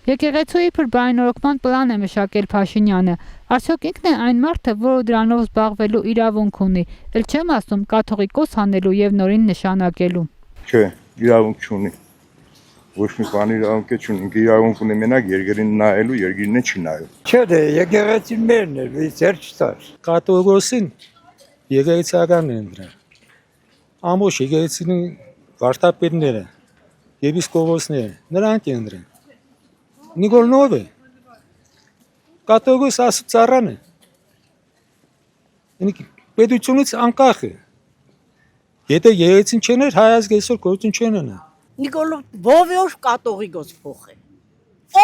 Եկեղեցու իբր բարենորոգման պլան է մշակել Փաշինյանը։ Արդյոք ինքն է այն մարդը, որը դրանով զբաղվելու իրավունք ունի, էլ չեմ ասում կաթողիկոս հանելու եւ նորին նշանակելու։ Չէ, իրավունք չունի։ Ոչ մի բան իրավունք չունի, ինքը իրավունք ունի մենակ երկրին նայելու, երկիրն չի նայում։ Չէ, դե եկեղեցին մերն է, ծեր չտար։ Կաթողիկոսին եկեղեցիականն են դրան։ Ամբողջ եկեղեցին վարդապետները, եպիսկոպոսները, նրանք են դրան։ Նիկոլնով է, կաթողիկոս ասուծառան է, պետությունից անկախ է, եթե եկեղեցին չներ, հայ ազգ այսօր գործուն չեն անա։ Նիկոլով ով կաթողիկոս փոխ է,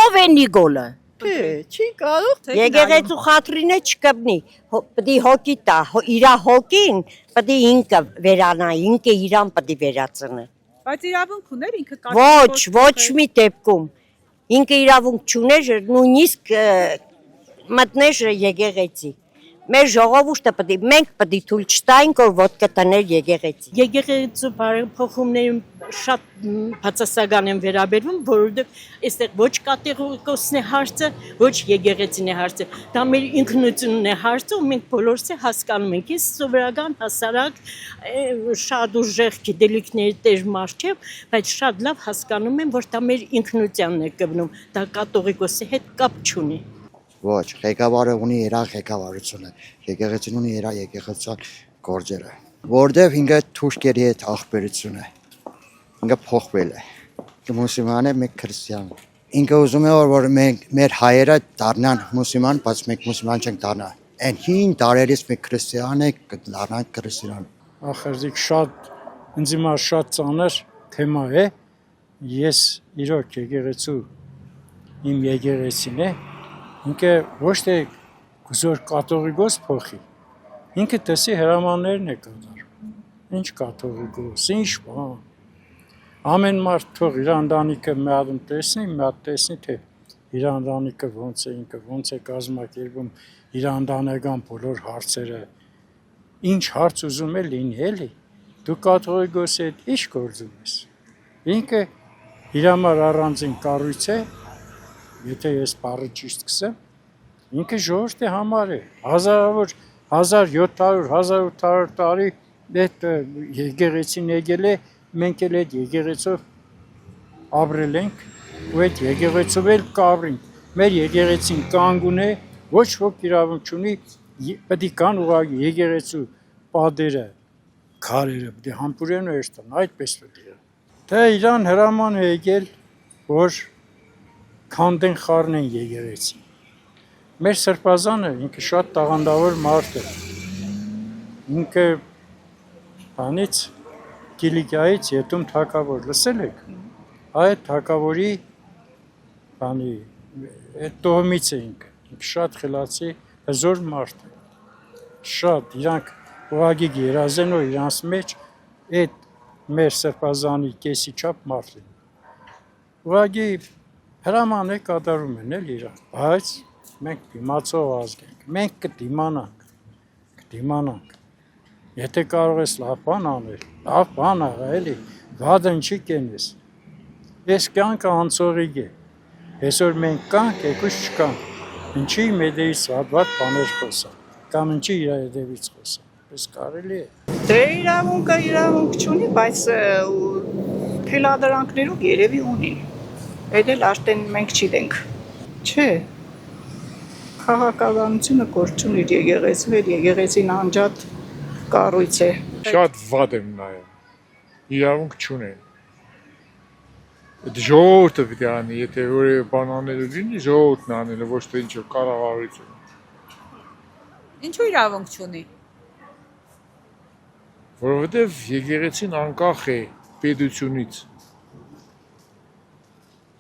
ով է Նիկոլը, չի կարող եկեղեցու խաթրին է չկպնի, պտի հոգի տա, իրա հոգին պտի ինքը վերանա, ինքը իրան պտի վերացնը։ Բայց իրավունք ուներ ինքը կաթողիկոս։ Ոչ մի դեպքում, ինքը իրավունք չուներ, նույնիսկ մտներ եկեղեցի։ Մեր ժողովուրդը մենք պտի թույլ չտայինք, որ ոտքը տներ եկեղեցի։ Եկեղեցու բարեփոխումներում շատ բացասական են վերաբերվում, որովհետև այստեղ ոչ կաթողիկոսն է հարցը, ոչ եկեղեցին է հարցը։ Դա մեր ինքնությունն է հարցը, ու մենք բոլորս է հասկանում ենք։ Ես սովորական հասարակ շատ ուժեղ գիտելիքների տեր մարդ չեմ, բայց շատ լավ հասկանում եմ, որ դա մեր ինքնությանն է կբնում։ Դա կաթողիկոսի հետ կապ չունի։ Ոչ, ղեկավարը ունի իր ղեկավարությունը, եկեղեցին ունի իր եկեղեցական գործերը, որտեղ ինքը թուրքերի հետ ախպերություն է, ինքը փոխվել է, մուսուլման է, մենք քրիստիան, ինքը ուզում է որ մեր հայերը դառնան մուսուլման, բայց մենք մուսուլման չենք դառնա, այն հին դարերից մենք քրիստիան ենք, դառնանք քրիստիան։ Ախրիկ ինձ հիմա շատ ծանր թեմա է, ես իրոք եկեղեցու իմ եկեղեցին է, ինքը ոչ թե գուզոր կաթողիկոս փոխի, ինքը տեսի հրամաններն է կատարում, ինչ կաթողիկոս, ինչ բան, ամեն մարդ թող իր ընտանիքը մի հատ տեսնի, թե իր ընտանիքը ոնց է, ինքը ոնց է կազմակերպում իր ընտանեկան բոլոր հարցերը, ինչ հարց ուզում է լինի, էլի, դու կաթողիկոսի հետ ինչ գործում ես, ինքը իր համար առանձին կառույց է, եթե ես բառը ճիշտ կսեմ, ինքը ժողովրդի համար է, հազարավոր 1700-1800 տարի այդ եկեղեցին եկել է, մենք էլ այդ եկեղեցով ապրել ենք, ու այդ եկեղեցով էլ կապրենք, մեր եկեղեցին կանգուն է, ոչ ոք իրավունք չունի, պետք է կան ուղղակի եկեղեցու պատերը, քարերը, պետք է համբուրեն ու երստան, այդպես պետք է։ Թե իրան հրաման է եկել, որ քանդեն խառնեն եկեղեցին։ Մեր սրբազանը ինքը շատ տաղանդավոր մարդ է։ Ինքը բանից Կիլիկիայից Ետում թագավոր լսել եք։ Այդ թագավորի բանի այդ տոհմից է ինքը շատ խելացի հզոր մարդ է։ Շատ իրանք ուղղակի երազեն ու իրանց մեջ այդ մեր սրբազանի կեսի չափ մարդ է։ Ուղղակի հրաման է կատարում են էլ իրան, բայց մենք դիմացող ազգ ենք, մենք կդիմանանք, եթե կարող ես լավ բան անել, լավ բան աղա էլի, վադն չի կենես, ես կյանքը անցողիկ է, այսօր մենք կանք, եկուս չկանք, ինչի մեդեից վատ բաներ խոսան, կամ ինչի իր հետևից խոսան, պես կարելի է։ Դե իրավունք չունի, բայց թելադրանքներով երևի ունի, այդ էլ արդեն մենք չիտենք, չէ, քաղաքականությունը գործ չունի եկեղեցու հետ, եկեղեցին անջատ կառույց է։ Շատ վատ եմ նայում, իրավունք չունեն։ Այդ ժողովուրդը պետք է անի, եթե որևէ բան անելու լինի, ժողովուրդն անելը, ոչ թե ինչ-որ կառավարությունը։ Ինչու իրավունք չունի։ Որովհետև եկեղեցին անկախ է պետությունից։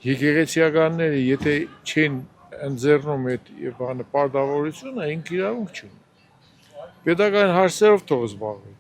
Եկեղեցիականները, եթե չեն ընձեռնում այդ պարտավորությունը, ինքը իրավունք չունի։ Պետական հարցերով թող զբաղվի։